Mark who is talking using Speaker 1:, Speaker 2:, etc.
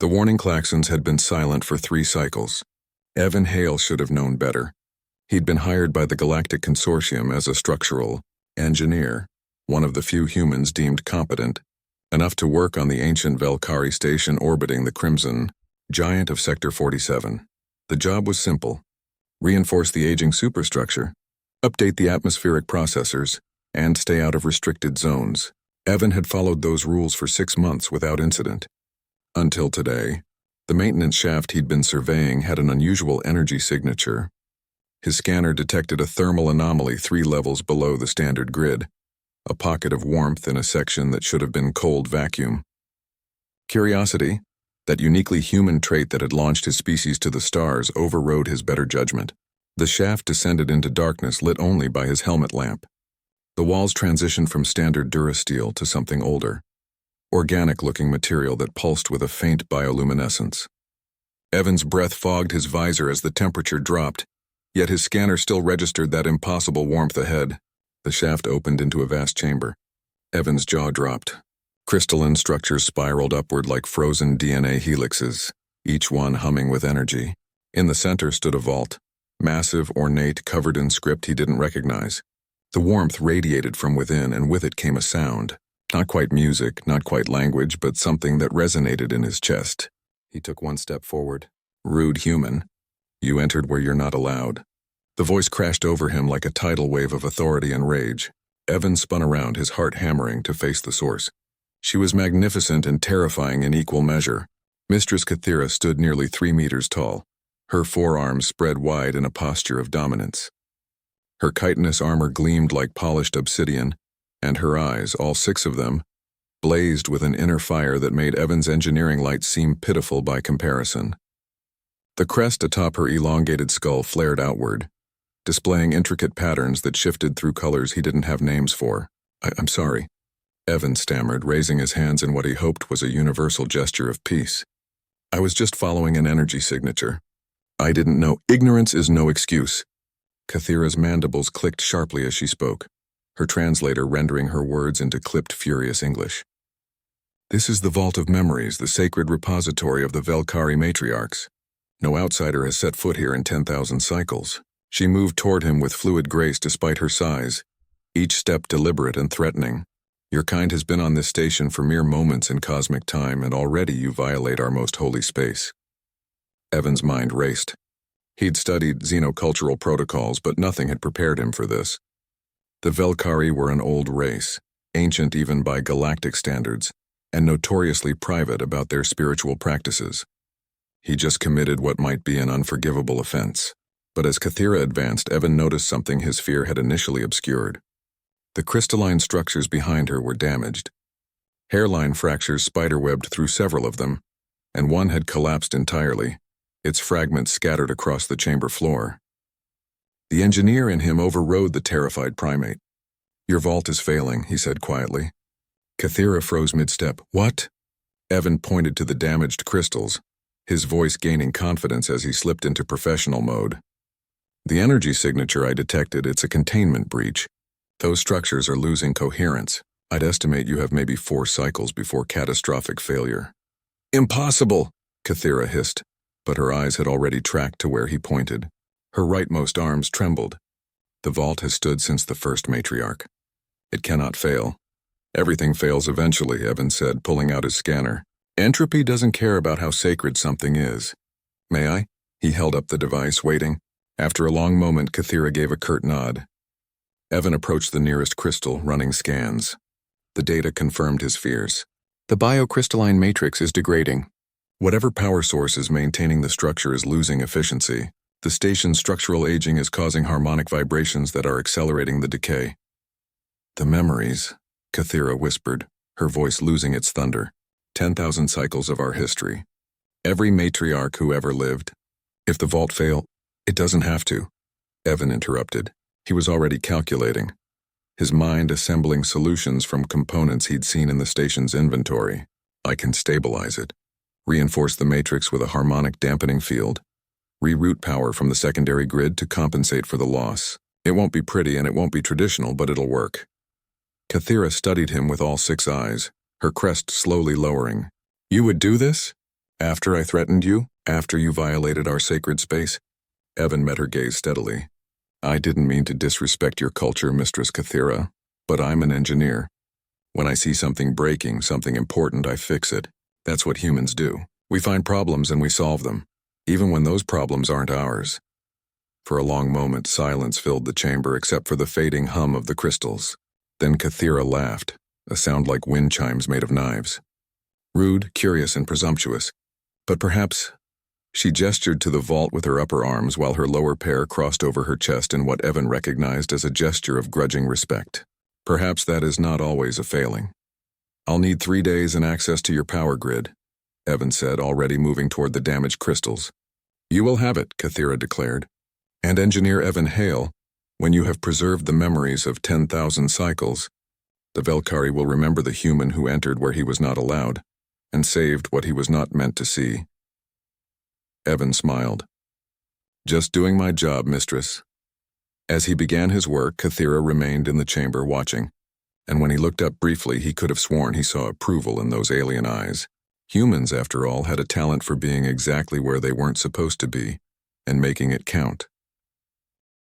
Speaker 1: The warning klaxons had been silent for 3 cycles. Evan Hale should have known better. He'd been hired by the Galactic Consortium as a structural engineer, one of the few humans deemed competent, enough to work on the ancient Velkari station orbiting the Crimson Giant of Sector 47. The job was simple: reinforce the aging superstructure, update the atmospheric processors, and stay out of restricted zones. Evan had followed those rules for 6 months without incident. Until today, the maintenance shaft he'd been surveying had an unusual energy signature. His scanner detected a thermal anomaly 3 levels below the standard grid, a pocket of warmth in a section that should have been cold vacuum. Curiosity, that uniquely human trait that had launched his species to the stars, overrode his better judgment. The shaft descended into darkness lit only by his helmet lamp. The walls transitioned from standard durasteel to something older, organic-looking material that pulsed with a faint bioluminescence. Evan's breath fogged his visor as the temperature dropped, yet his scanner still registered that impossible warmth ahead. The shaft opened into a vast chamber. Evan's jaw dropped. Crystalline structures spiraled upward like frozen DNA helixes, each one humming with energy. In the center stood a vault, massive, ornate, covered in script he didn't recognize. The warmth radiated from within, and with it came a sound. Not quite music, not quite language, but something that resonated in his chest. He took 1 step forward. "Rude human. You entered where you're not allowed." The voice crashed over him like a tidal wave of authority and rage. Evan spun around, his heart hammering, to face the source. She was magnificent and terrifying in equal measure. Mistress Kathira stood nearly 3 meters tall, her forearms spread wide in a posture of dominance. Her chitinous armor gleamed like polished obsidian, and her eyes, all 6 of them, blazed with an inner fire that made Evan's engineering light seem pitiful by comparison. The crest atop her elongated skull flared outward, displaying intricate patterns that shifted through colors he didn't have names for. I'm sorry," Evan stammered, raising his hands in what he hoped was a universal gesture of peace. "I was just following an energy signature. I didn't know." "Ignorance is no excuse." Kathira's mandibles clicked sharply as she spoke, her translator rendering her words into clipped, furious English. "This is the Vault of Memories, the sacred repository of the Velkari matriarchs. No outsider has set foot here in 10,000 cycles." She moved toward him with fluid grace despite her size, each step deliberate and threatening. "Your kind has been on this station for mere moments in cosmic time, and already you violate our most holy space." Evan's mind raced. He'd studied xenocultural protocols, but nothing had prepared him for this. The Velkari were an old race, ancient even by galactic standards, and notoriously private about their spiritual practices. He just committed what might be an unforgivable offense. But as Kathira advanced, Evan noticed something his fear had initially obscured. The crystalline structures behind her were damaged. Hairline fractures spiderwebbed through several of them, and one had collapsed entirely, its fragments scattered across the chamber floor. The engineer in him overrode the terrified primate. "Your vault is failing," he said quietly. Kathira froze mid-step. "What?" Evan pointed to the damaged crystals, his voice gaining confidence as he slipped into professional mode. "The energy signature I detected, it's a containment breach. Those structures are losing coherence. I'd estimate you have maybe 4 cycles before catastrophic failure." "Impossible!" Kathira hissed, but her eyes had already tracked to where he pointed. Her rightmost arms trembled. "The vault has stood since the first matriarch. It cannot fail." "Everything fails eventually," Evan said, pulling out his scanner. "Entropy doesn't care about how sacred something is." "May I?" He held up the device, waiting. After a long moment, Kathira gave a curt nod. Evan approached the nearest crystal, running scans. The data confirmed his fears. "The biocrystalline matrix is degrading. Whatever power source is maintaining the structure is losing efficiency. The station's structural aging is causing harmonic vibrations that are accelerating the decay." "The memories," Kathira whispered, her voice losing its thunder. 10,000 cycles of our history. Every matriarch who ever lived. If the vault fail, it doesn't have to." Evan interrupted. He was already calculating, his mind assembling solutions from components he'd seen in the station's inventory. "I can stabilize it. Reinforce the matrix with a harmonic dampening field. Reroute power from the secondary grid to compensate for the loss. It won't be pretty and it won't be traditional, but it'll work." Kathira studied him with all 6 eyes, her crest slowly lowering. "You would do this?" After I threatened you? After you violated our sacred space? Evan met her gaze steadily. I didn't mean to disrespect your culture, Mistress Kathira, but I'm an engineer. When I see something breaking, something important, I fix it. That's what humans do. We find problems and we solve them, even when those problems aren't ours. For a long moment, silence filled the chamber except for the fading hum of the crystals. Then Kathira laughed, a sound like wind chimes made of knives. Rude, curious, and presumptuous. But perhaps she gestured to the vault with her upper arms while her lower pair crossed over her chest in what Evan recognized as a gesture of grudging respect. Perhaps that is not always a failing. I'll need 3 days and access to your power grid, Evan said, already moving toward the damaged crystals. You will have it, Kathira declared. And Engineer Evan Hale, when you have preserved the memories of 10,000 cycles, the Velkari will remember the human who entered where he was not allowed, and saved what he was not meant to see. Evan smiled. Just doing my job, mistress. As he began his work, Kathira remained in the chamber watching, and when he looked up briefly, he could have sworn he saw approval in those alien eyes. Humans, after all, had a talent for being exactly where they weren't supposed to be, and making it count.